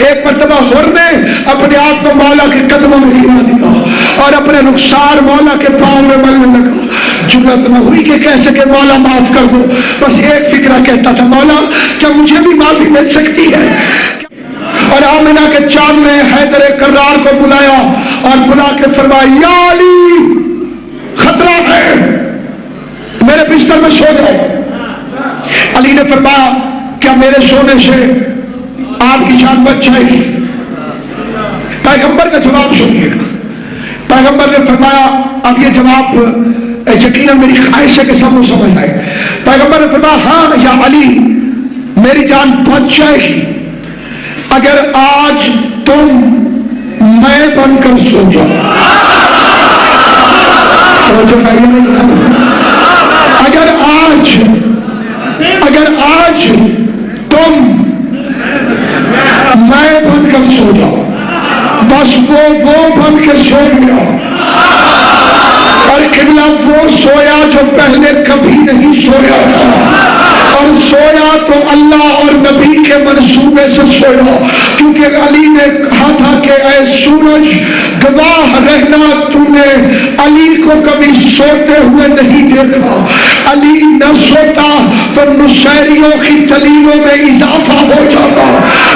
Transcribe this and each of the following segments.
ایک مرتبہ حر نے اپنے آپ کو مولا کے قدموں میں گرا دیا اور اپنے رخسار مولا کے پاؤں میں ملنے لگا. جرأت نہ ہوئی کہ کہہ سکے مولا معاف کر دو، بس ایک فکرہ کہتا تھا مولا کیا مجھے بھی معافی مل سکتی ہے؟ اور آمنہ کے چاند نے حیدر کرار کو بلایا اور بلا کے فرمایا یا علی خطرہ ہے، میرے بستر میں سو جاؤ. علی نے فرمایا کیا میرے سونے سے آپ کی جان بچ جائے گی؟ پیغمبر کا جواب سنیے گا. پیغمبر نے فرمایا اب یہ جواب یقیناً میری خواہش ہے کہ سب کو سمجھ آئے. پیغمبر نے فرمایا ہاں یا علی میری جان بچ جائے گی اگر آج تم میں بن کر سو جاؤ. اگر آج تم میں بن کر سو جاؤ، بس وہ بن کے سو گیا اور قبلہ وہ سویا جو پہلے کبھی نہیں سویا تھا، اور سویا تو اللہ اور نبی کے منصوبے سے سویا، کیونکہ علی نے کہا تھا کہ اے سورج گواہ رہنا تو نے علی کو کبھی سوتے ہوئے نہیں دیکھا. علی نہ سوتا تو نشیریوں کی دلیلوں میں اضافہ ہو جاتا،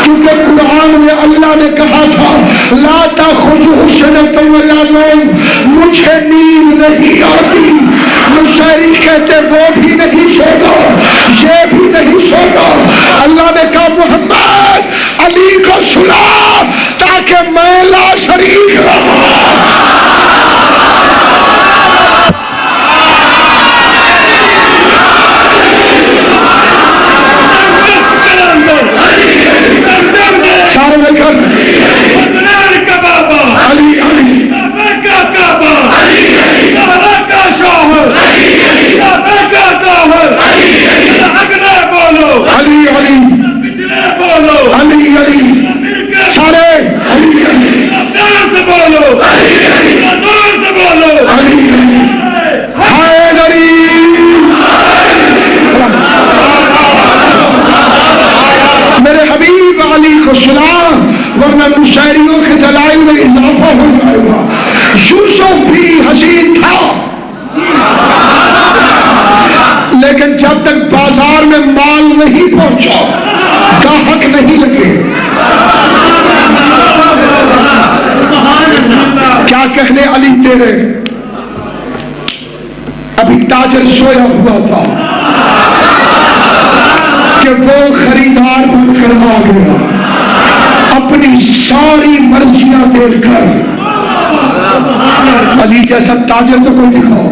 کیونکہ قرآن میں اللہ نے کہا تھا لا تأخذہ سنۃ ولا نوم، مجھے نیند نہیں آتی. نشیری کہتے وہ بھی نہیں سوتا، یہ بھی نہیں سوتا. اللہ نے کہا محمد علی کو سلا تاکہ میں لا شریک رہا. سارے مل کر علی علی علی علی علی علی سارے علی علی بولو علی حیدری. میرے حبیب علی کو سنا ورنہ مشاعریوں کے دلائل میں اضافہ ہو جائے گا. یوسف بھی حسین تھا لیکن جب تک بازار میں مال نہیں پہنچا، گاہک نہیں لگے. کیا کہنے علی تیرے، ابھی تاجر سویا ہوا تھا کہ وہ خریدار بن کر آ گیا اپنی ساری مرضیاں دیکھ کر. علی جیسا تاجر تو کوئی دکھاؤ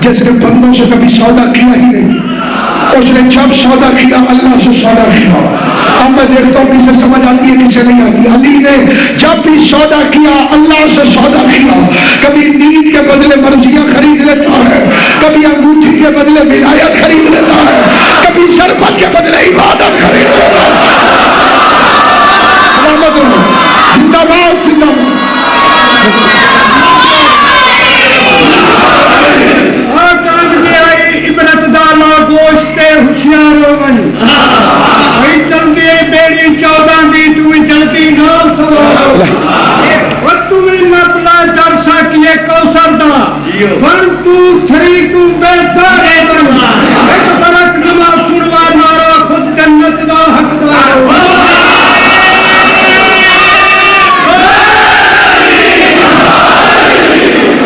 جس نے بندوں سے کبھی سودا کیا ہی نہیں. اس نے جب سودا کیا اللہ سے سودا کیا. اب میں دیکھتا ہوں کسے سمجھ آتی ہے کسے نہیں آتی. علی نے جب بھی سودا کیا اللہ سے سودا کیا. کبھی نیند کے بدلے مرضیاں خرید لیتا ہے، کبھی انگوٹھی کے بدلے ولایت خرید لیتا ہے، کبھی شربت کے بدلے عبادت خرید لیتا ہے. زندہ باد زندہ باد.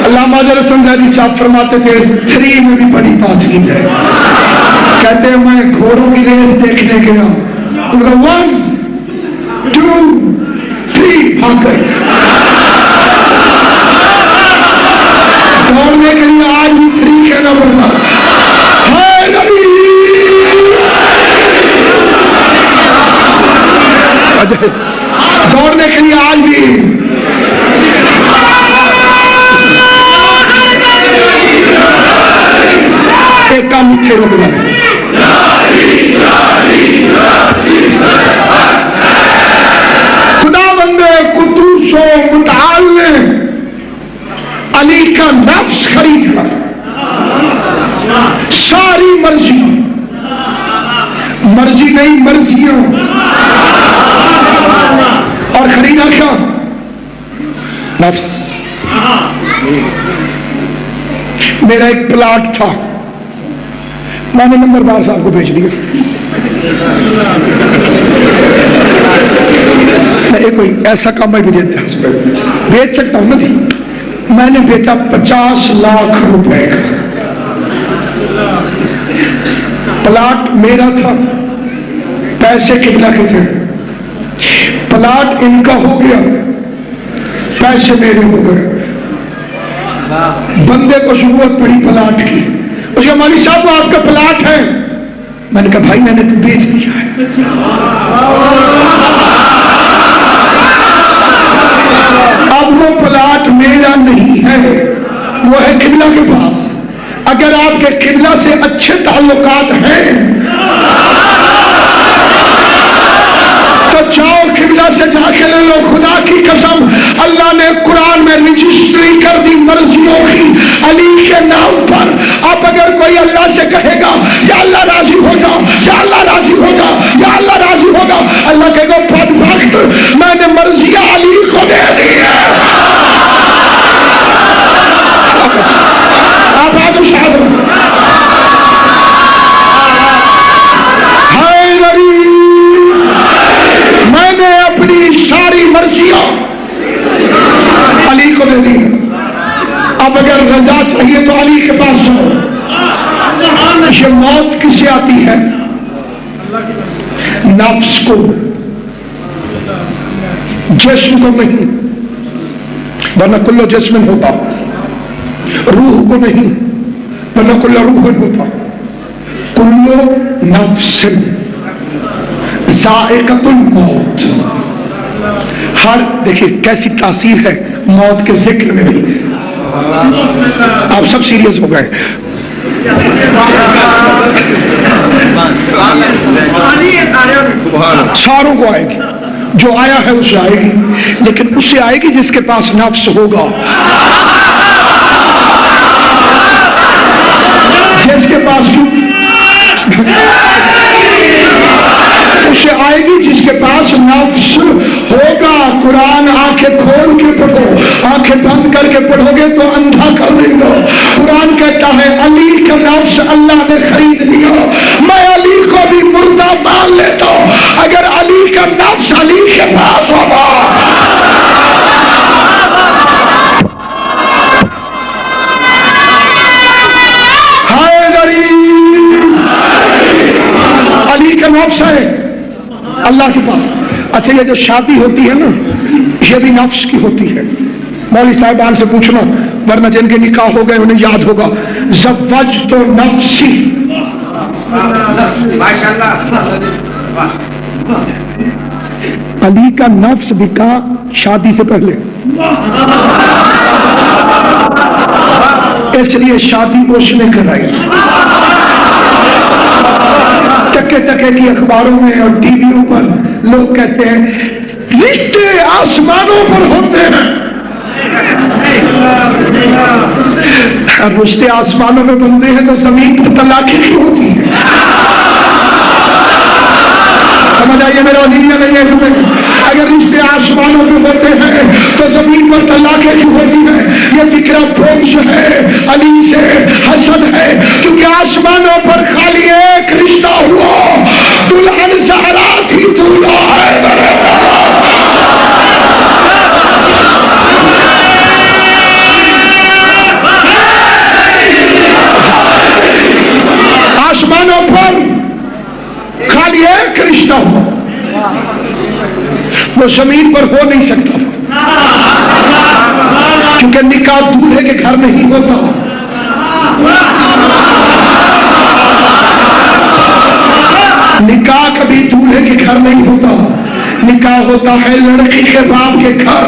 علامہ زیدی صاحب فرماتے تھے 3 میں بھی بڑی تاثیر ہے. کہتے ہیں میں گھوڑوں کی ریس دیکھنے گیا، 1 2 3 بھاگ گئے. دوڑنے کے لیے آج بھی 3 کہنا پڑتا ہے. دوڑنے کے لیے آج بھی ایک کام مٹھے روک رہا ہے. خدا بندے قدوس و متعال نے علی کا نفس خرید کر ساری مرضی نہیں مرضیاں اور خریدا کیا؟ نفس. میرا ایک پلاٹ تھا، میں نے نمبر بار صاحب کو بھیج دیا. کوئی ایسا کام میں بھی بیچ سکتا ہوں نا جی. میں نے بیچا 50 لاکھ روپے کا. پلاٹ میرا تھا، پیسے قبلہ کے تھے. پلاٹ ان کا ہو گیا، پیسے میرے ہو گئے. بندے کو ضرورت پڑی پلاٹ کی. اس کا مولوی صاحب وہ آپ کا پلاٹ ہے. میں نے کہا بھائی میں نے تو بیچ دیا ہے. اب وہ پلاٹ میرا نہیں ہے، وہ ہے قبلہ کے پاس. اگر آپ کے قبلہ سے اچھے تعلقات ہیں تو جاؤ قبلہ سے جا کے لے لو. خدا کی قسم اللہ نے قرآن میں رجسٹری کر دی مرضیوں کی علی کے نام پر. اب اگر کوئی اللہ سے کہے گا یا اللہ راضی ہو جا، یا اللہ راضی ہو جا، یا اللہ راضی ہوگا، اللہ کہے گا بدبخت میں نے مرضیاں علی کو دے دی ہے. آپ آج شاہد میں نے اپنی ساری مرضیاں علی کو دے دی. اب اگر رضا چاہیے تو علی کے پاس جاؤ. یہ موت کس سے آتی ہے؟ نفس کو، جسم کو نہیں. ورنہ کلو جسم ہوتا، روح کو نہیں، ورنہ کلو روح ہوتا. کلو نفس ذائقۃ الموت. ہر دیکھیے کیسی تاثیر ہے موت کے ذکر میں بھی. آپ سب سیریس ہو گئے. ساروں کو آئے گی، جو آیا ہے اسے آئے گی، لیکن اس سے آئے گی جس کے پاس نفس ہوگا. جس کے پاس اسے آئے گی جس کے پاس نفس ہوگا. قرآن آنکھیں کھول کے پڑھو، آنکھیں بند کر کے پڑھو گے تو اندھا کر دیں گے. قرآن کہتا ہے علی کا نفس اللہ نے خرید لیا. میں علی کو بھی مردہ مان لیتا ہوں اگر علی کا نفس علی کے پاس ہوگا. علی کا نفس ہے اللہ کے پاس. اچھا یہ جو شادی ہوتی ہے نا یہ بھی نفس کی ہوتی ہے. مولوی صاحبان سے پوچھنا ورنہ جن کے نکاح ہو گئے انہیں یاد ہوگا. زوجت نفسی، علی کا نفس بکا شادی سے پہلے، اس لیے شادی اس نے کرائی. ٹکے ٹکے کی اخباروں میں اور ٹی ویوں پر لوگ کہتے ہیں رشتے آسمانوں پر ہوتے ہیں. رشتے آسمانوں میں بنتے ہیں تو زمین پر طلاقیں کیوں ہوتی ہیں؟ سمجھ آئیے میرا دین نہیں ہے تمہیں. اگر رشتے آسمانوں میں ہوتے ہیں تو زمین پر طلاقیں کیوں ہوتی ہیں؟ یہ فکرہ بغض ہے، علی سے حسد ہے. کیونکہ آسمانوں پر خالی ایک رشتہ ہوا، دلہن زہرا تھی، دولہا ہے. آسمانوں پر خالی ایک رشتہ ہوا، وہ زمین پر ہو نہیں سکتا کیونکہ نکاح دولہے کے گھر نہیں ہوتا. نکاح کبھی دولہے کے گھر نہیں ہوتا، نکاح ہوتا ہے لڑکی کے باپ کے گھر.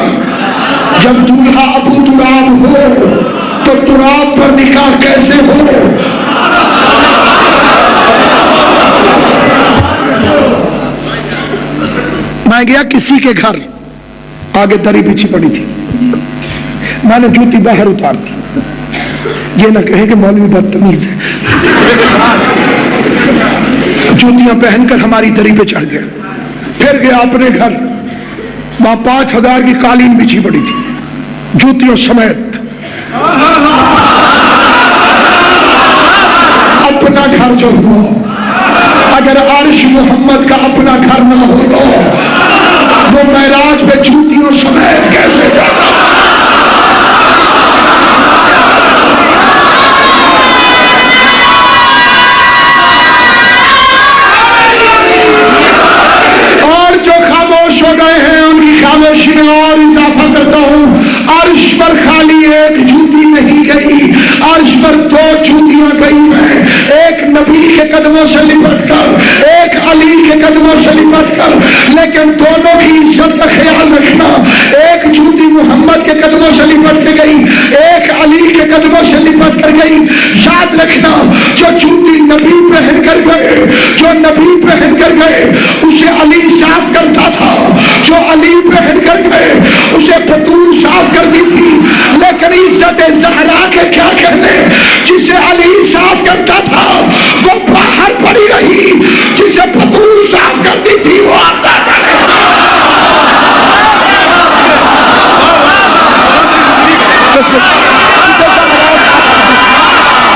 جب دولہا ابو تراب ہو تو تراب پر نکاح کیسے ہو؟ میں گیا کسی کے گھر، آگے دری پیچھے پڑی تھی، میں نے جوتی باہر اتار دی. یہ نہ کہے کہ مولوی بدتمیز ہے. جوتیاں پہن کر ہماری دری پہ چڑھ گیا. پھر گیا اپنے گھر، وہاں 5000 کی قالین بچھی پڑی تھی جوتیوں سمیت. اپنا گھر جو ہوا، اگر عرش محمد کا اپنا گھر نہ ہو تو وہ معراج پہ جوتیوں سمیت کیسے جاتا؟ اور جو خاموش ہو گئے ہیں ان کی خاموشی میں اور اضافہ کرتا ہوں، عرش پر خالی ایک جوتی نہیں گئی، عرش پر 2 جوتیاں گئی ہیں، ایک نبی کے قدموں سے لپٹ کر، ایک علی کے قدموں سے لپٹ کر، لیکن دونوں کی عزت کا خیال رکھنا. ایک جوتی محمد کے قدموں سے لپٹ کے گئی، ایک علی کے قدموں سے لپٹ کر گئی. یاد رکھنا، جو جوتی نبی پہن کر گئے، جو نبی پہن کر گئے اسے علی صاف کرتا تھا، جو علی پہن کر گئے اسے بطول صاف کرتی تھی. لیکن عزت زہرا کے کیا کہنے، جسے علی صاف کرتا تھا وہ باہر پڑی رہی، جسے بطول صاف کرتی تھی وہ اندر پڑی.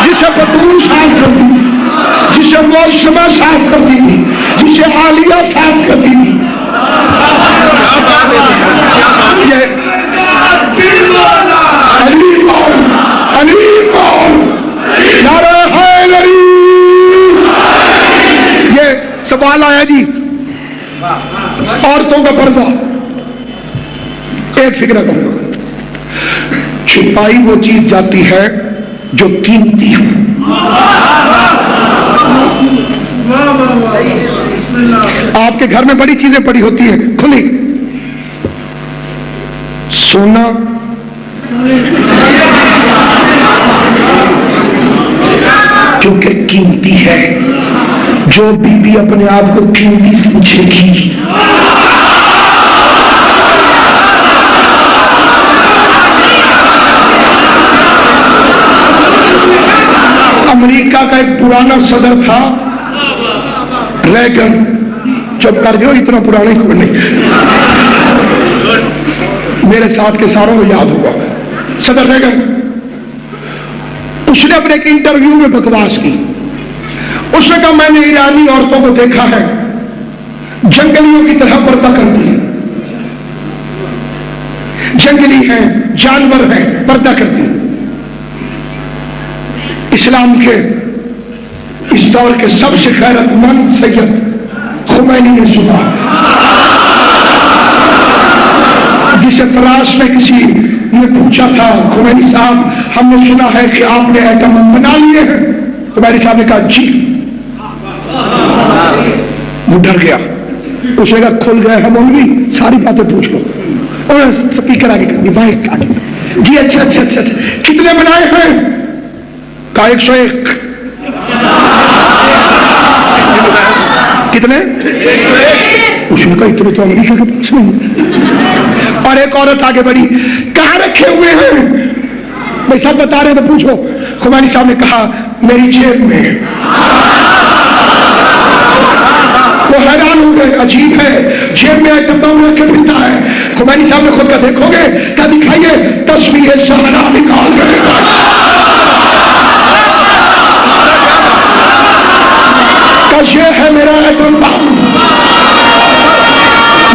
جسے بطول صاف کرتی تھی، جسے معصمہ صاف کرتی تھی، جسے عالیہ صاف کرتی تھی. یہ سوال آیا جی، عورتوں کا پردہ. ایک فکر کرو، چھپائی وہ چیز جاتی ہے جو قیمتی ہو. آپ کے گھر میں بڑی چیزیں پڑی ہوتی ہیں کھلی، سونا، کیونکہ قیمتی ہے. جو بیوی اپنے آپ کو قیمتی سمجھے گی امریکہ کا ایک پرانا صدر تھا ریگن، چپ کر دو اتنا پرانے کوئی نہیں، میرے ساتھ کے ساروں کو یاد ہوگا. صدر ریگن، اس نے اپنے ایک انٹرویو میں بکواس کی. اس نے کہا میں نے ایرانی عورتوں کو دیکھا ہے جنگلیوں کی طرح پردہ کرتی ہیں، جنگلی ہیں، جانور ہیں، پردہ کرتی ہیں. اسلام کے اس دور کے سب سے غیرت مند سید خمینی نے سنا، جسے فراش میں کسی نے پوچھا تھا خمینی صاحب ہم نے سنا ہے کہ آپ نے ایٹم بم بنا لیے ہیں. خمینی صاحب نے کہا جی. وہ ڈر گیا، اس نے کہا کھل گئے ہم مولوی ساری باتیں پوچھ لو. اور سپیکر آگے کر دی مائک آگے، جی اچھا اچھا اچھا کتنے بنائے ہیں؟ کہا 101. کتنے؟ اس نے کہا اتنے تو امریکہ کے پاس نہیں. اور ایک عورت آگے بڑھی، کہاں رکھے ہوئے ہیں؟ بھائی سب بتا رہے ہیں تو پوچھو. خمینی صاحب نے کہا میری جیب میں. وہ حیران ہو گئے، عجیب ہے جیب میں ایٹم بم رکھ کے پھرتا ہے. خمینی صاحب نے خود کا دیکھو گے، کیا دکھائیے تصویر زہرا نکال کر یہ ہے میرا ایٹم بم،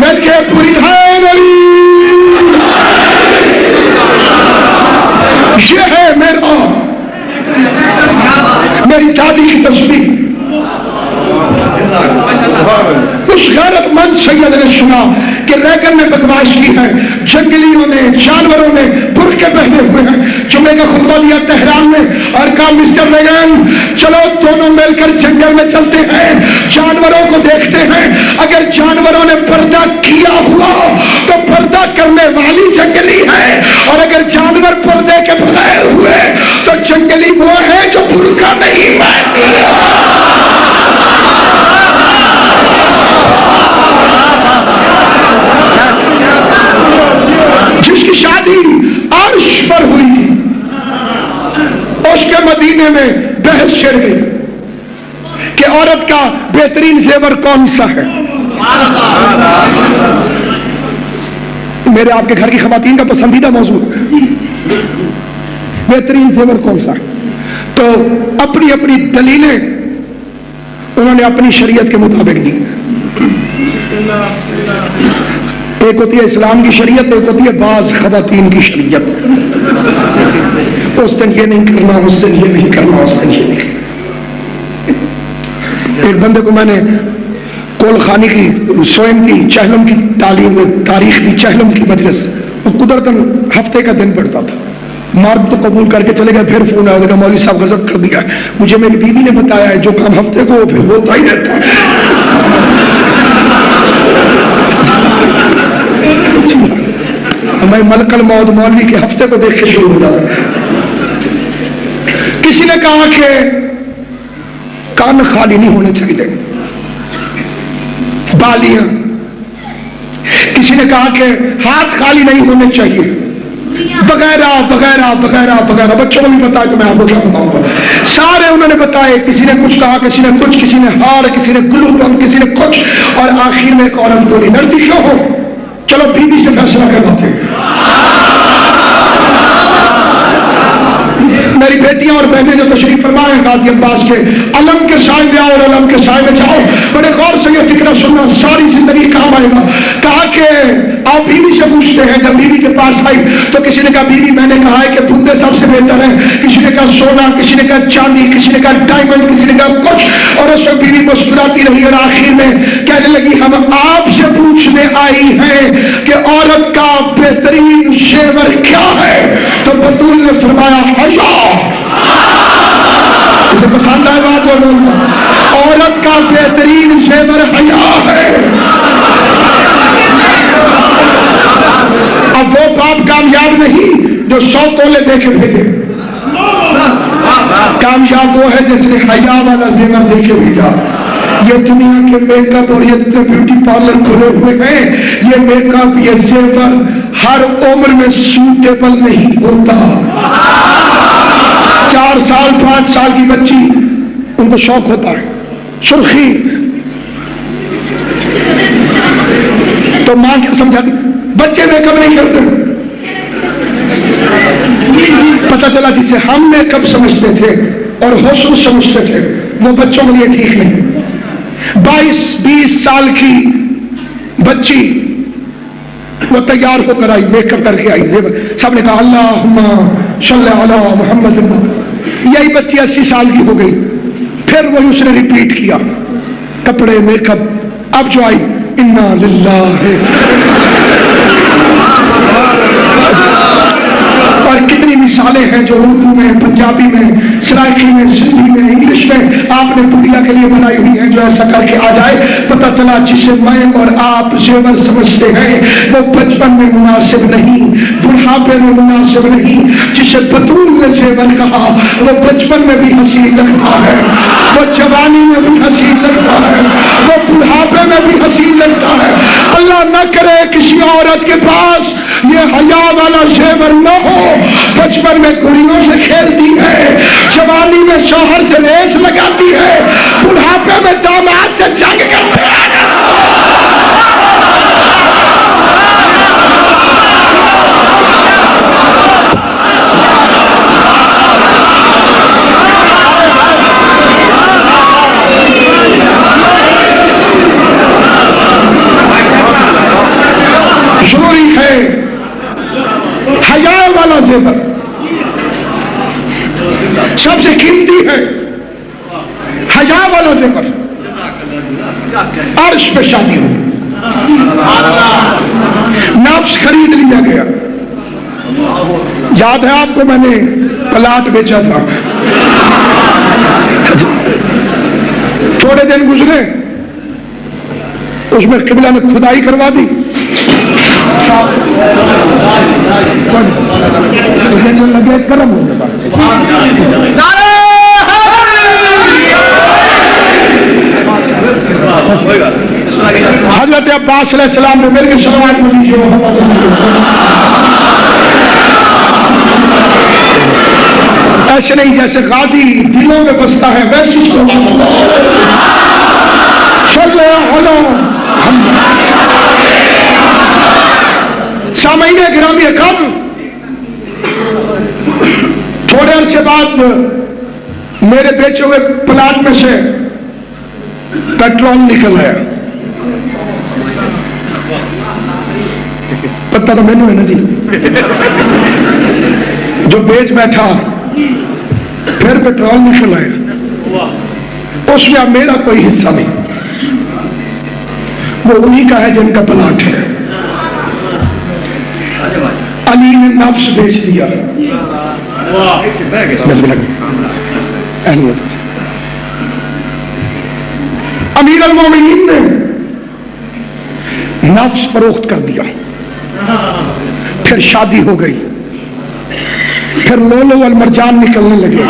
مل کے پوری یہ ہے میرا، میری دادی کی تصویر. اس غیرت مند سید نے سنا کہ ریگن نے بکواس کی ہے، جنگلیوں نے، جانوروں نے برقعے پہنے ہوئے ہیں. جمعے کا خطبہ دیا تہران میں اور کہا مسٹر ریگن چلو دونوں مل کر جنگل میں چلتے ہیں، جانوروں کو دیکھتے ہیں. اگر جانوروں نے پردہ کیا ہوا تو پردہ کرنے والی جنگلی ہے، اور اگر جانور پردے کے بغیر ہوئے تو جنگلی وہ ہے جو برقع نہیں پہنتی. جس کی شادی عرش پر ہوئی تھی اس کے مدینے میں بحث چھڑ گئی کہ عورت کا بہترین زیور کون سا ہے. میرے آپ کے گھر کی خواتین کا پسندیدہ موضوع ہے بہترین زیور کون سا. تو اپنی اپنی دلیلیں انہوں نے اپنی شریعت کے مطابق دی. ایک ہوتی ہے اسلام کی شریعت, ایک ہوتی ہے بعض خواتین کی شریعت. اس دن یہ نہیں کرنا, اس دن یہ نہیں کرنا, اس دن یہ نہیں کرنا. ایک بندے کو میں نے کول خانی کی, سوئم کی, چہلم کی تعلیم, تاریخ کی چہلم کی مجلس, وہ قدرتاً ہفتے کا دن پڑتا تھا. مرد تو قبول کر کے چلے گئے, پھر فون آیا, مولوی صاحب غضب کر دیا. مجھے میری بیوی نے بتایا ہے جو کام ہفتے کو پھر ہوتا ہی رہتا ہے. میں ملک الموت مولوی کے ہفتے کو دیکھ کے شروع ہو جاتا. کسی نے کہا کہ کان خالی نہیں ہونے چاہیے, بالیاں. کسی نے کہا کہ ہاتھ خالی نہیں ہونے چاہیے, وغیرہ وغیرہ وغیرہ وغیرہ. بچوں کو بھی بتایا تو میں آپ کو کیا بتاؤں گا, سارے انہوں نے بتائے. کسی نے کچھ کہا, کسی نے کچھ, کسی نے ہار, کسی نے گلو بم, کسی نے کچھ, اور آخر میں ایک عورت بولی, ڈرتی کیوں ہو, چلو بیوی سے فیصلہ کرواتے. میری بیٹیاں اور بہنیں جو تشریف فرمائے ہیں غازی عباس کے علم کے سائے میں آؤ اور علم کے سائے میں جاؤ, بڑے غور سے یہ فکرہ سننا, ساری زندگی کام آئے گا. کہا کہ آپ بیوی سے پوچھتے ہیں. جب بیوی کے پاس آئی تو کسی نے کہا بیوی میں نے کہا ہے کہ بندے سب سے بہتر ہیں. کسی نے کہا سونا, کسی نے کہا چاندی, کسی نے کہا ڈائمنڈ, کسی نے کہا کچھ. اور اس وقت بیوی مسکراتی رہی اور آخر میں کہنے لگی ہم آپ سے پوچھنے آئی ہیں کہ عورت کا بہترین شیور کیا ہے. تو بطول نے فرمایا حیا. اسے پسند آئے بات بولو, عورت کا بہترین شیور حیا ہے. اب وہ باپ کامیاب نہیں جو 100 تولے دے کے بھیجے, کامیاب وہ ہے جس نے حیا والا زیور دے کے بھیجا. یہ دنیا کے میک اپ اور یہ جتنے بیوٹی پارلر کھلے ہوئے ہیں, یہ میک اپ, یہ زیور ہر عمر میں سوٹیبل نہیں ہوتا. 4 سال 5 سال کی بچی, ان کو شوق ہوتا ہے سرخی, تو ماں کیا سمجھاتی, بچے میک اپ نہیں کرتے. پتہ چلا جسے ہم میک اپ سمجھتے تھے اور حسن سمجھتے تھے وہ بچوں کے لیے ٹھیک نہیں. 22-20 سال کی بچی وہ تیار ہو کر آئی, میک اپ کر کے آئی, سب نے کہا اللہم صلی علی محمد. یہی بچی 80 سال کی ہو گئی, پھر وہی اس نے ریپیٹ کیا, کپڑے, میک اپ. اب جو آئی انا للہ. اور کتنی مثالیں ہیں جو اردو میں, پنجابی میں, سرائکی میں, سندھی میں, انگلش میں آپ نے پڑیا کے لیے بنائی ہوئی ہیں جو ایسا کر کے آ جائے. پتہ چلا جسے میں اور آپ زیور سمجھتے ہیں وہ بچپن میں مناسب نہیں, بڑھاپے میں مناسب نہیں. جسے بطول نے زیور کہا وہ بچپن میں بھی حسین لگتا ہے, وہ جوانی میں بھی حسین لگتا ہے, وہ بڑھاپے میں بھی حسین لگتا ہے. اللہ نہ کرے کسی عورت کے پاس یہ حیا والا زیور نہ ہو. بچپن میں گڑیوں سے کھیلتی ہے, جوانی میں شوہر سے ریس لگاتی ہے, بڑھاپے میں داماد سے جنگ کرتے ہیں. ضروری ہے حیا والا زیور, سب سے قیمتی ہے حیا والا زیور. عرش پہ شادی ہو, نفس خرید لیا گیا. یاد ہے آپ کو میں نے پلاٹ بیچا تھا, تھوڑے دن گزرے اس میں قبلہ نے کھدائی کروا دی. لگے کرم ہونے حضرت عباس علیہ السلام نے میرے سلوات میں لیجیے. ایسے نہیں جیسے غازی دلوں میں بستا ہے ویسی سامعین گرامی اکرام، تھوڑے عرصے بعد میرے بیچے ہوئے پلاٹ میں سے پیٹرول نکل آیا. پتہ تو مینوں ہے نا جی، جو بیچ بیٹھا پھر پیٹرول نکل آیا، اس میں اب میرا کوئی حصہ نہیں، وہ انہی کا ہے جن کا پلاٹ ہے. علی نے نفس بیچ دیا. امیر المومنین نے نفس فروخت کر دیا. پھر شادی ہو گئی، پھر لولو والمرجان نکلنے لگے.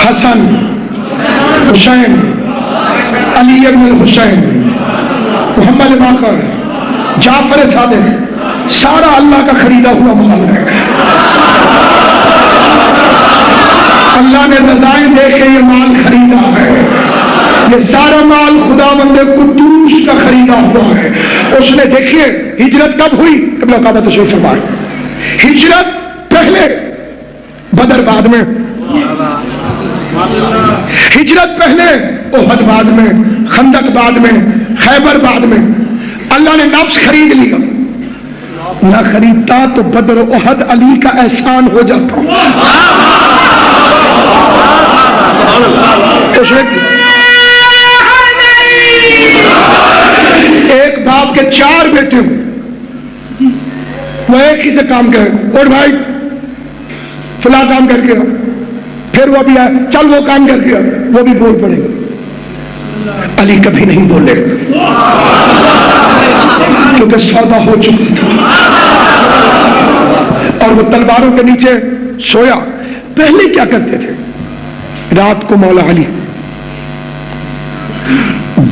حسن، حسین، علی ابن الحسین، محمد باقر، جعفر صادق، سارا اللہ کا خریدا ہوا مال ہے. اللہ نے رضائیں دے کے یہ مال خریدا ہے. یہ سارا مال خداوند قدوس کا خریدا ہوا ہے. اس نے دیکھیے ہجرت کب ہوئی؟ قبلہ کعبہ تشریف فرمائے. ہجرت پہلے، بدر بعد میں. ہجرت پہلے، احد بعد میں، خندق بعد میں، خیبر بعد میں. اللہ نے نفس خرید لیا. نہ خریدتا تو بدر و احد علی کا احسان ہو جاتا. ایک باپ کے 4 بیٹے ہوں، وہ ایک ہی سے کام کرے، اور بھائی فلاں کام کر کے پھر وہ بھی آئے، چل وہ کام کر کے وہ بھی بول پڑے. علی کبھی نہیں بولے کیونکہ سودا ہو چکا تھا. اور وہ تلواروں کے نیچے سویا. پہلے کیا کرتے تھے؟ رات کو مولا علی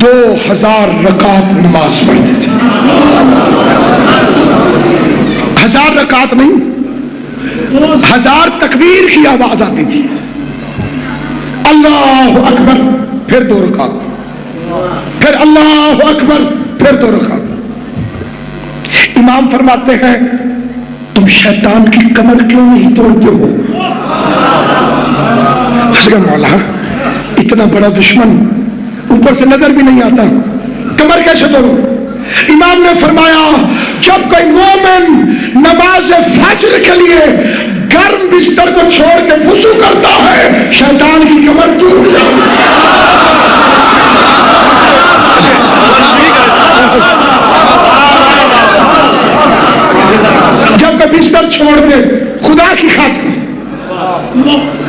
2000 رکعت نماز پڑھتے تھے. 1000 رکعت نہیں، 1000 تکبیر کی آواز آتی تھی. اللہ اکبر، پھر 2 رکعت، پھر اللہ اکبر، پھر 2 رکعت. امام فرماتے ہیں تم شیطان کی کمر کیوں نہیں توڑتے ہو؟ مولا اتنا بڑا دشمن، اوپر سے نظر بھی نہیں آتا، کمر کیسے توڑو؟ امام نے فرمایا جب کوئی مومن نماز فجر کے لیے گرم بستر کو چھوڑ کے وضو کرتا ہے، شیطان کی کمر ٹوٹ جاتی ہے. جب کہ بستر چھوڑ کے خدا کی خاطر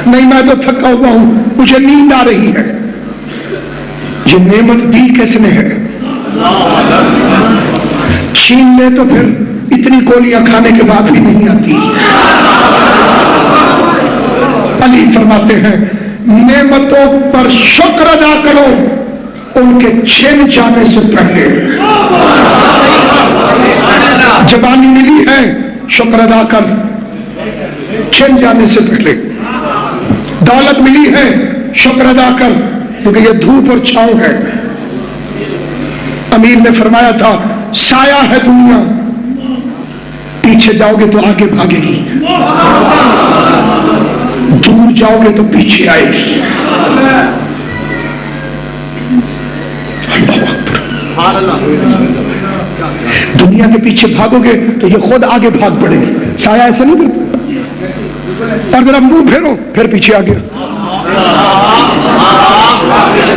نہیں، میں تو تھکا ہوا ہوں، مجھے نیند آ رہی ہے. یہ نعمت دی کس نے ہے؟ چھین لے تو پھر اتنی گولیاں کھانے کے بعد بھی نہیں آتی. علی فرماتے ہیں نعمتوں پر شکر ادا کرو ان کے چھن جانے سے پہلے. جوانی ملی ہے، شکر ادا کر چھن جانے سے پہلے. دولت ملی ہے، شکر ادا کر کیونکہ یہ دھوپ اور چھاؤں ہے. امیر نے فرمایا تھا سایہ ہے دنیا، پیچھے جاؤ گے تو آگے بھاگے گی، دور جاؤ گے تو پیچھے آئے گی. دنیا کے پیچھے بھاگو گے تو یہ خود آگے بھاگ پڑے گی. سایہ ایسا نہیں بنتا. اور میرا منہ پھیرو پھر پیچھے آ گیا.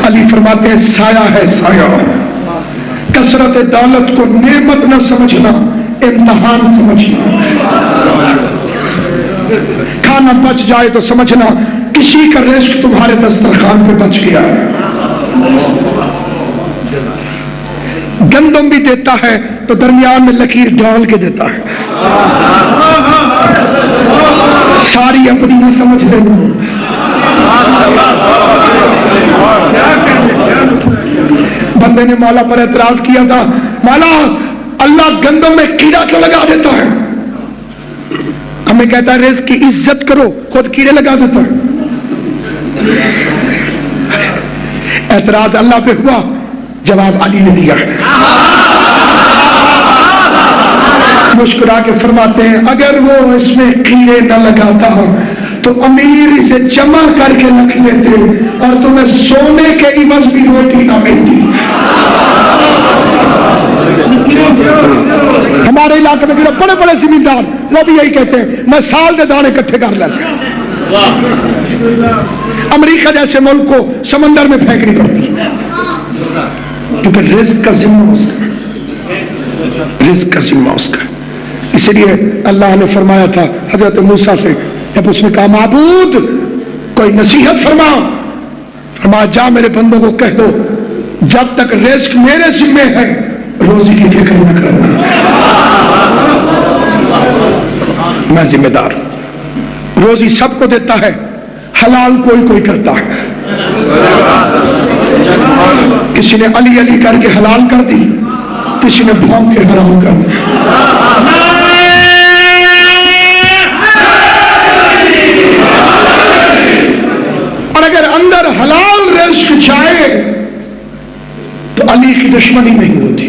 علی فرماتے ہیں سایہ ہے سایہ. کثرت دولت کو نعمت نہ سمجھنا، امتحان سمجھنا. کھانا بچ جائے تو سمجھنا کسی کا رزق تمہارے دسترخوان پہ بچ گیا ہے. گندم بھی دیتا ہے تو درمیان میں لکیر ڈال کے دیتا ہے. ساری اپنی نہ سمجھ لینا. بندے نے مولا پر اعتراض کیا تھا، مولا اللہ گندم میں کیڑا کیوں لگا دیتا ہے؟ ہمیں کہتا ہے رزق کی عزت کرو، خود کیڑے لگا دیتا ہے. اعتراض اللہ پہ ہوا، جواب علی نے دیا ہے۔ مسکرا کے فرماتے ہیں اگر وہ اس میں کیڑے نہ لگاتا ہوں تو امیر اسے جمع کر کے رکھ لیتے اور تمہیں سونے کے عوض بھی روٹی نہ ملتی۔ ہمارے علاقے میں بڑے بڑے زمیندار وہ بھی یہی کہتے ہیں میں سال کے دانے اکٹھے کر لیتا۔ امریکہ جیسے ملک کو سمندر میں پھینکنی پڑتی کیونکہ رزق کا ذمہ اس کا، رزق کا ذمہ اس کا۔ اسی لیے اللہ نے فرمایا تھا حضرت موسیٰ سے جب اس نے کہا معبود کوئی نصیحت فرمایا جا میرے بندوں کو کہہ دو جب تک رزق میرے ذمہ ہے روزی کی فکر نہ کرنا، میں ذمہ دار ہوں۔ روزی سب کو دیتا ہے، حلال کوئی کرتا ہے۔ کسی نے علی علی کر کے حلال کر دی، کسی نے بھونک کے حرام کر دی۔ اور اگر اندر حلال رزق جائے تو علی کی دشمنی نہیں ہوتی۔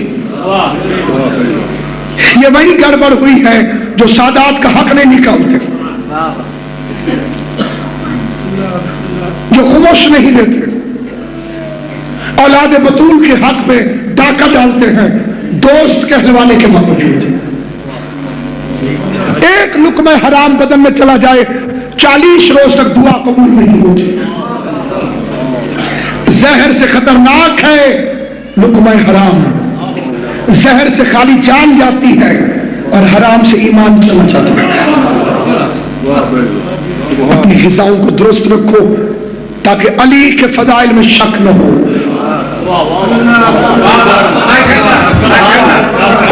یہ وہی گڑبڑ ہوئی ہے جو سادات کا حق نہیں نکالتے، جو خموش نہیں دیتے، اولاد بطول کے حق میں ڈاکہ ڈالتے ہیں دوست کہلوانے کے باوجود۔ ایک لقمہ حرام بدن میں چلا جائے 40 روز تک دعا قبول نہیں ہوتی۔ زہر سے خطرناک ہے لقمہ حرام، زہر سے خالی جان جاتی ہے اور حرام سے ایمان چلا جاتا ہے۔ اپنی غذاؤں کو درست رکھو تاکہ علی کے فضائل میں شک نہ ہو۔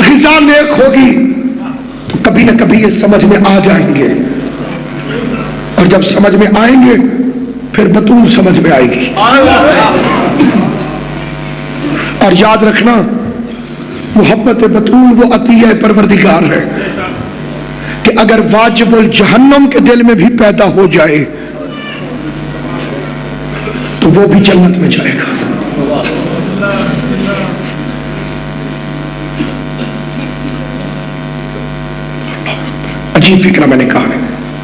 غذا نیک ہوگی تو کبھی نہ کبھی یہ سمجھ میں آ جائیں گے، اور جب سمجھ میں آئیں گے پھر بطول سمجھ میں آئے گی۔ اور یاد رکھنا محبت بطول وہ عطیہ پروردگار ہے کہ اگر واجب الجہنم کے دل میں بھی پیدا ہو جائے تو وہ بھی جنت میں جائے گا۔ عجیب فکرہ میں نے کہا ہے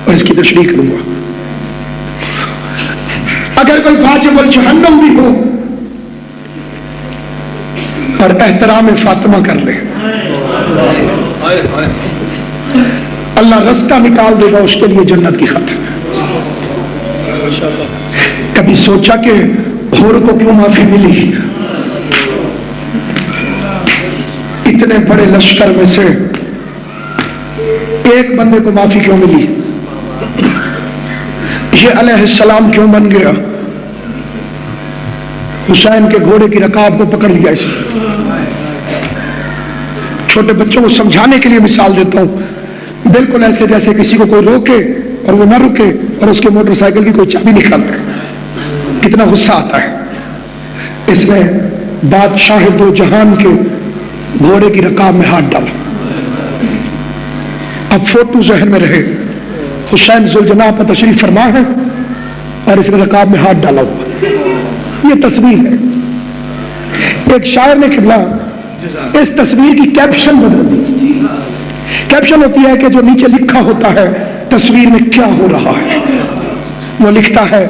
اور اس کی تشریح کروں گا۔ اگر کوئی واجب الجہنم بھی ہو اور احترام فاطمہ کر لے اللہ رستہ نکال دے گا اس کے لیے جنت کی خط۔ کبھی سوچا کہ حور کو کیوں معافی ملی؟ اتنے بڑے لشکر میں سے ایک بندے کو معافی کیوں ملی؟ یہ علیہ السلام کیوں بن گیا؟ حسین کے گھوڑے کی رکاب کو پکڑ لیا اسے۔ چھوٹے بچوں کو سمجھانے کے لیے مثال دیتا ہوں، بالکل ایسے جیسے کسی کو کوئی روکے اور وہ نہ رکے اور اس کے موٹر سائیکل کی کوئی چابی نکال لے، کتنا غصہ آتا ہے۔ اس نے بادشاہ دو جہان کے گھوڑے کی رکاب میں ہاتھ ڈالا۔ اب فوٹو ذہن میں رہے، حسین ذوالجناح پر تشریف فرما ہے اور اس نے رکاب میں ہاتھ ڈالا ہوا، یہ تصویر ہے۔ ایک شاعر نے قبلہ اس تصویر کی کیپشن بدل دی۔ کیپشن ہوتی ہے کہ جو نیچے لکھا ہوتا ہے تصویر میں کیا ہو رہا ہے۔ وہ لکھتا ہے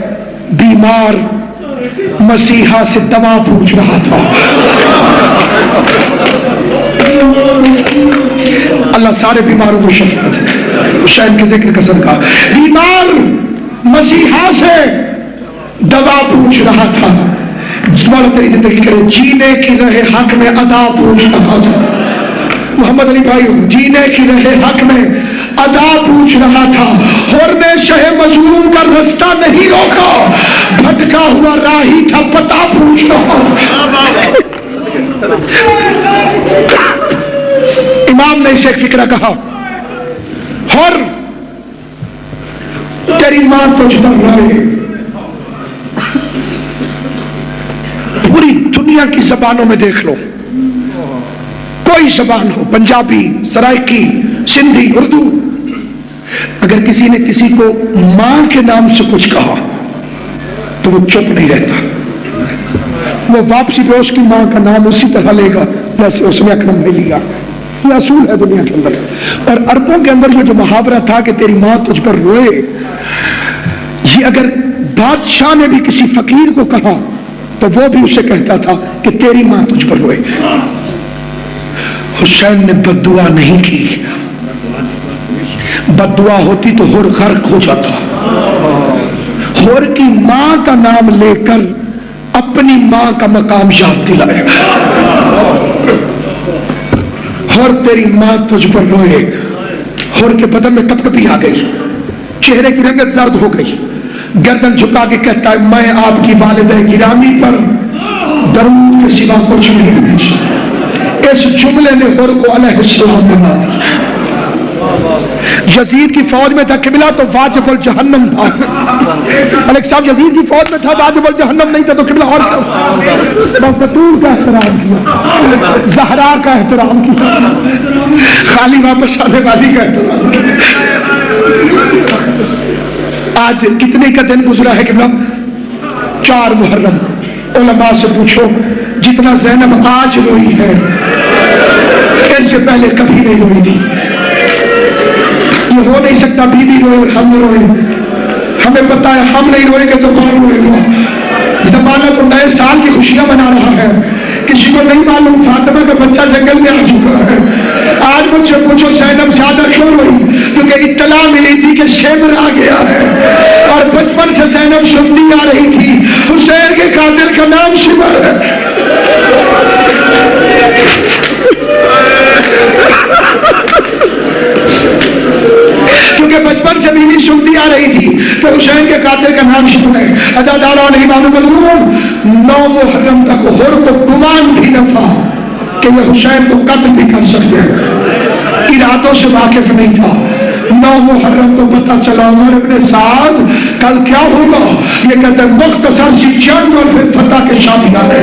بیمار مسیحا سے دوا پوچھ رہا تھا۔ اللہ سارے بیماروں کو شفا دے، حسین کے ذکر کا صدقہ۔ بیمار مسیحا سے دوا پوچھ رہا تھا، دوبارہ تیری زندگی کرے، جینے کی رہے حق میں ادا پوچھ رہا تھا۔ محمد علی بھائی جینے کی رہے حق میں ادا پوچھ رہا تھا، اور نے شہ مظلوم کا رستہ نہیں روکا، بھٹکا ہوا راہی تھا پتہ پوچھ رہا تھا۔ امام نے اسے ایک فکرہ کہا، اور تیری ماں تجھ پر رہے، پوری دنیا کی زبانوں میں دیکھ لو، کوئی زبان ہو، پنجابی، سرائکی، سندھی، اردو، اگر کسی نے کسی کو ماں کے نام سے کچھ کہا تو وہ چپ نہیں رہتا، وہ واپسی پہ اس کی ماں کا نام اسی طرح لے گا جیسے اس نے اکرم بھائی لیا. یہ اصول ہے دنیا کے اندر. اور عربوں کے اندر یہ جو محاورہ تھا کہ تیری ماں تجھ پر روئے، یہ اگر بادشاہ نے بھی کسی فقیر کو کہا تو وہ بھی اسے کہتا تھا کہ تیری ماں تجھ پر روئے. حسین نے بد دعا نہیں کی. بد دعا ہوتی تو ہر غرق ہو جاتا. ہر کی ماں کا نام لے کر اپنی ماں کا مقام یاد دلائے. ہر تیری ماں تجھ پر روئے. ہر کے بدن میں کپکپی آ گئی، چہرے کی رنگت زرد ہو گئی، گردن جھکا کے کہتا ہے میں آپ کی والدہ گرامی پر درود کے سوا کچھ نہیں بھیج سکتا. اس جملے نے ہر کو علیہ السلام بنا دیا. یزید کی فوج میں تھا قبلہ تو واجب الجہنم تھا. علیہ صاحب یزید کی فوج میں تھا واجب الجہنم نہیں تھا تو قبلہ اور کیا؟ بطول کا احترام کیا، زہرا کا احترام کیا، خالی واپس آنے والی کا احترام کیا. آج کتنے کا دن گزرا ہے قبلہ؟ 4 محرم. علماء سے پوچھو جتنا زینب آج روئی ہے اس سے پہلے کبھی نہیں روئی تھی. یہ ہو نہیں سکتا بی بی روئے اور ہم روئے. ہمیں پتا ہے ہم نہیں روئیں گے تو کون روئے گا. زمانہ تو نئے سال کی خوشیاں منا رہا ہے. کسی کو نہیں معلوم فاطمہ کا بچہ جنگل میں آ چکا ہے. آج مجھ سے پوچھو زینب زیادہ کیوں روئی؟ کیونکہ اطلاع ملی تھی کہ شیبر آ گیا ہے اور بچپن سے زینب سنتی آ رہی تھی حسین کے قاتل کا نام شیبر ہے. کیونکہ بچپن سے بیوی سنتی آ رہی تھی کہ حسین کے قاتل کا نام شیبر ہے. عزاداروں نہیں معلوم 9 محرم تک ہر کو گمان بھی نہ تھا کہ یہ حسین کو قتل بھی کر سکتے ہیں. ارادوں سے واقف نہیں تھا. 9 محرم کو پتہ چلا عمر ابن سعد کل کیا ہوگا. یہ کہتے ہیں مختصر سی جنگ اور پھر فتح کے شادیاں ہے.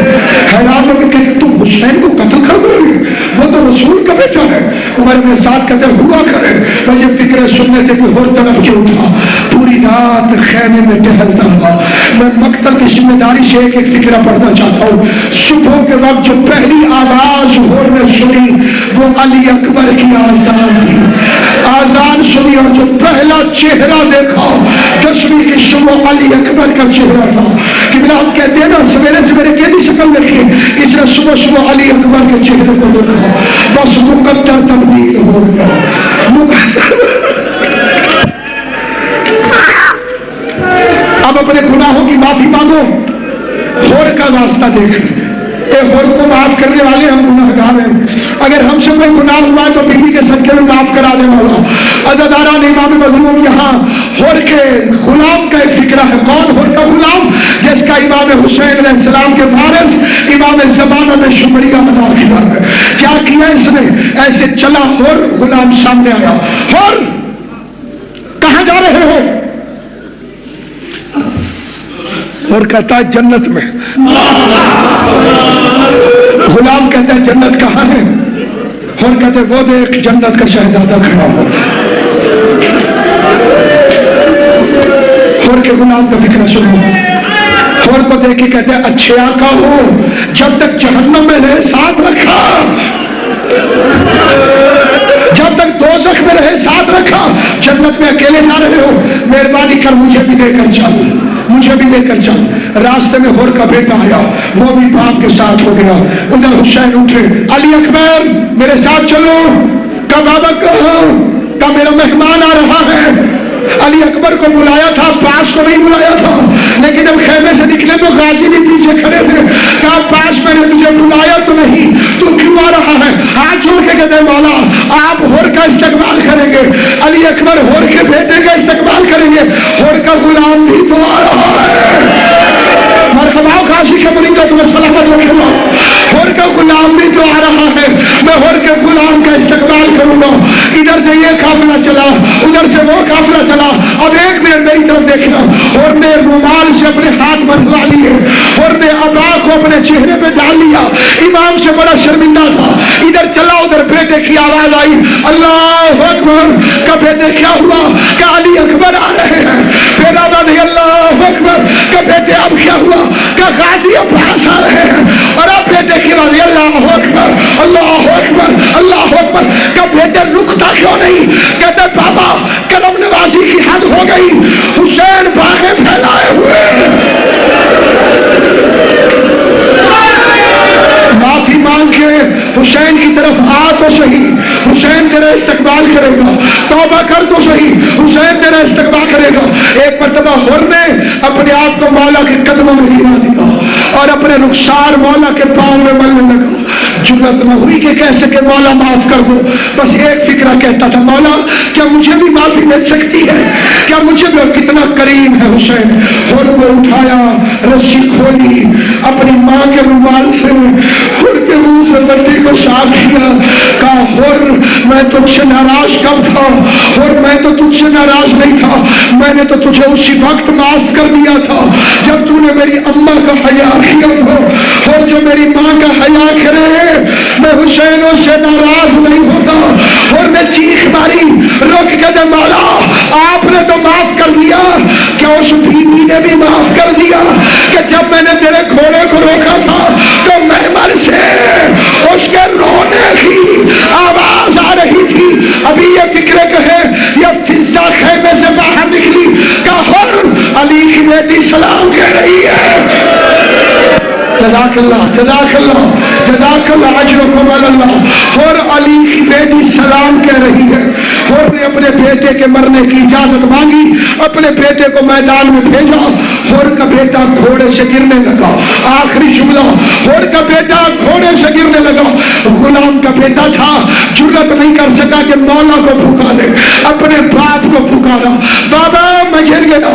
حیران ہو کے کہتے تم حسین کو قتل کر دو گے، وہ تو رسول کا بیٹا ہے. عمر ابن سعد کہتے ہوا کرے. میں یہ فکر سننے تھے کہ ہر طرف کیوں تھا. پوری رات خیمے میں ٹہلتا رہا. میں مقتل کی ذمہ داری سے ایک فکرہ پڑھنا چاہتا ہوں. صبح کے وقت جو پہلی آواز ہر نے سنی وہ علی اکبر کی آزان تھی. آزان سنی اور جو پہلا چہرہ دیکھا 10ویں کی صبح علی اکبر کا چہرہ تھا. کہ آپ کہتے ہیں نا سویرے سویرے کیسی شکل دیکھی، اس نے صبح صبح علی اکبر کے چہرے کو دیکھا. بس مقدر تبدیل ہو گیا. اب اپنے گناہوں کی معافی مانگو. ہور کا واسطہ دیکھ کہ ہور کو معاف کرنے والے ہم گناہگار ہیں. اگر ہم سے کوئی گناہ ہوا ہے تو بیوی کے صدقے میں معاف کرا دے مولا. عزاداران امام مظلوم یہاں ہور کے غلام کا ایک فکرہ ہے. کون ہور کا غلام؟ جس کا امام حسین علیہ السلام کے وارث امام زمانہ نے شکریہ ادا کیا ہے. کیا کیا اس نے؟ ایسے چلا ہور غلام سامنے آیا. ہور کہاں جا رہے ہو؟ اور کہتا ہے جنت میں. غلام کہتا ہے جنت کہاں ہے؟ اور کہتے وہ دیکھ جنت کا شہزادہ کھڑا ہو. اور کے غلام کا فکر سنو. اور کو دیکھ کے کہتے ہیں اچھے آقا ہو جب تک جہنم میں رہے ساتھ رکھا، جب تک دوزخ میں رہے ساتھ رکھا. جنت میں اکیلے جا رہے ہو، مہربانی کر مجھے بھی لے کر چل، مجھے بھی لے کر چل. راستے میں ہور کا بیٹا آیا، وہ بھی باپ کے ساتھ ہو گیا. ادھر حسین اٹھے، علی اکبر میرے ساتھ چلو. کا بابا کہا کا میرا مہمان آ رہا ہے. علی اکبر کو بلایا تھا، عباس کو نہیں بلایا تھا. لیکن جب خیمے سے نکلے تو غازی بھی پیچھے کھڑے تھے. کہا عباس میں نے تجھے بلایا تو نہیں، تو کیوں آ رہا ہے؟ ہاتھ جوڑ کے کہتے مولا آپ ہور کا استقبال کریں گے. علی اکبر ہور کے بیٹے کا استقبال کریں گے. ہور کا غلام بھی تو آ رہا ہے. مرحبا غازی کے مریدوں تمہیں سلامت رکھنا. ہور کا غلام بھی تو آ رہا ہے. میں ہور کے غلام کا استقبال کروں گا. ادھر سے یہ قافلہ چلا، ادھر سے وہ قافلہ چلا. اب ایک منٹ میری طرف دیکھنا. اور نے رومال سے اپنے ہاتھ بندھوا لیے، اور نے عبا کو اپنے چہرے پہ ڈال لیا. امام سے بڑا شرمندہ تھا. ادھر چلا، ادھر بیٹے کی آواز آئی اللہ اکبر. کا بیٹے کیا ہوا؟ کہ علی اکبر آ رہے ہیں. پھر آواز نہیں اللہ اکبر. کا بیٹے اب کیا ہوا؟ کہ غازی عباس آ رہے ہیں اور اب بیٹے کی بات اللہ اکبر اللہ اکبر اللہ اکبر کہ بیٹے رکتا کیوں نہیں؟ کہتے بابا قلم نوازی کی حد ہو گئی، حسین باغیں پھیلائے ہوئے معافی مانگ کے حسین کی طرف آ تو صحیح، حسین تیرا استقبال کرے گا، توبہ کر تو صحیح، حسین تیرا استقبال کرے گا۔ ایک مرتبہ حر نے اپنے آپ کو مولا کے قدموں میں گرا دیا اور اپنے رخسار مولا کے پاؤں میں ملنے لگا۔ جرأت نہ ہوئی کہ کہہ سکے مولا معاف کر دو، بس ایک فکرہ کہتا تھا مولا کیا مجھے بھی معافی مل سکتی ہے؟ کیا مجھے بھی؟ کتنا کریم ہے حسین۔ حر کو اٹھایا، رسی کھولی، اپنی ماں کے رومال سے حر کے منہ سے مٹی کو صاف کیا، کہا حر میں تجھ سے ناراض کب تھا؟ حر میں تو تجھ سے ناراض نہیں تھا، میں نے تو تجھے اسی وقت معاف کر دیا تھا جب تو نے میری اماں کا حیا کیا تھا۔ اور جو میری ماں کا حیا کرے میں حسینوں سے ناراض نہیں ہوتا۔ اور نے چیخ ماری، رک کے دے مولا آپ نے تو معاف کر دیا، کیا اس بیوی نے بھی معاف کر دیا کہ جب میں نے تیرے گھوڑے کو روکا تھا تو محمل سے اس کے رونے کی آواز آ رہی تھی؟ ابھی یہ فکر کہے یہ فضا خیمے سے باہر نکلی کہ حر علی کی بیٹی سلام کہہ رہی ہے جزاک اللہ جزاک اللہ جزاک اللہ اجرکم اللہ۔ اور علی کی بیٹی سلام کہہ رہی ہے۔ اور نے اپنے بیٹے کے مرنے کی اجازت مانگی، اپنے بیٹے کو میدان میں بھیجا۔ اور کا بیٹا گھوڑے سے گرنے لگا، آخری جملہ، اور کا بیٹا گھوڑے سے گرنے لگا۔ غلام کا بیٹا تھا، جرأت نہیں کر سکا کہ مولا کو پکارے، اپنے باپ کو پکارا، بابا میں گر گیا۔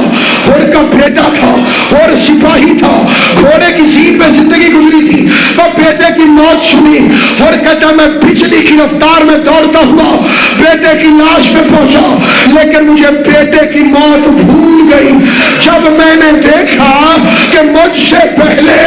اور کا بیٹا تھا اور سپاہی تھا، گھوڑے کی سیٹ میں زندگی گزری تھی، وہ بیٹے کی موت سنی اور کہتا میں بجلی کی رفتار میں دوڑتا ہوا بیٹے کی لاش پہ پہنچا، لیکن مجھے بیٹے کی موت بھول گئی جب میں نے دیکھا کہ مجھ سے پہلے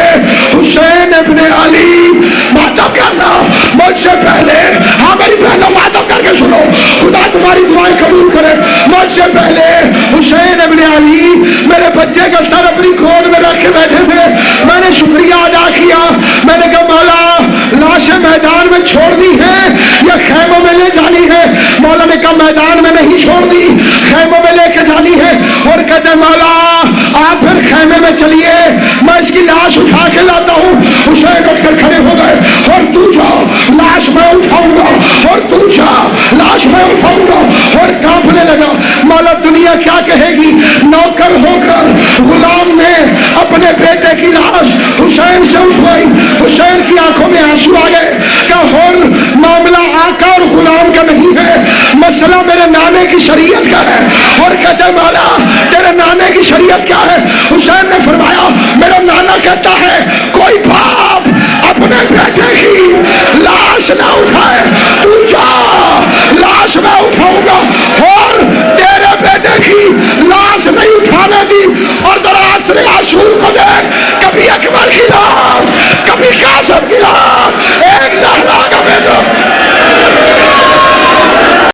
حسین ابن علی ماتم کرنا، مجھ سے پہلے، ہاں میری بہنوں ماتم کر کے سنو، خدا تمہاری دعائیں قبول کرے، مجھ سے پہلے حسین ابن علی میرے بچے کا سر اپنی گود میں رکھ کے بیٹھے تھے۔ میں نے شکریہ ادا کیا، میں نے کہا مولا لاشیں میدان میں چھوڑ دی ہیں یا خیموں میں لے جانی ہے؟ مولا نے کہا میدان میں نہیں چھوڑ دی، خیموں میں لے کے جانی ہے۔ اور کہتے ہیں مولا آپ پھر خیمے میں چلیے، میں اس کی لاش اٹھا کے لاتا ہوں۔ حسین اٹھ کر کھڑے ہو گئے، اور تو جا لاش میں اٹھاؤں گا، اور تو جا لاش میں اٹھاؤں گا، اور کانپنے لگا۔ مولا دنیا کیا کہے گی؟ نوکر ہو کر غلام نے اپنے بیٹے کی لاش حسین سے اٹھوائی۔ حسین کی آنکھوں میں آنسو آ گئے کہ اور معاملہ آقا اور غلام کا نہیں ہے، مسئلہ میرے نانے کی شریعت کا ہے۔ اور کہتے مولا تیرے نانے کی شریعت کیا ہے؟ حسین نے فرمایا میرا نانا کہتا ہے کوئی باپ اپنے بیٹے کی لاش نہ اٹھائے، تو جا لاش میں اٹھاؤں گا، اور تیرے بیٹے کی لاش نہیں اٹھانے دی۔ اور دراصل عاشور کو دیکھ، کبھی اکبر کی لاش، کبھی قاسم کی لاش،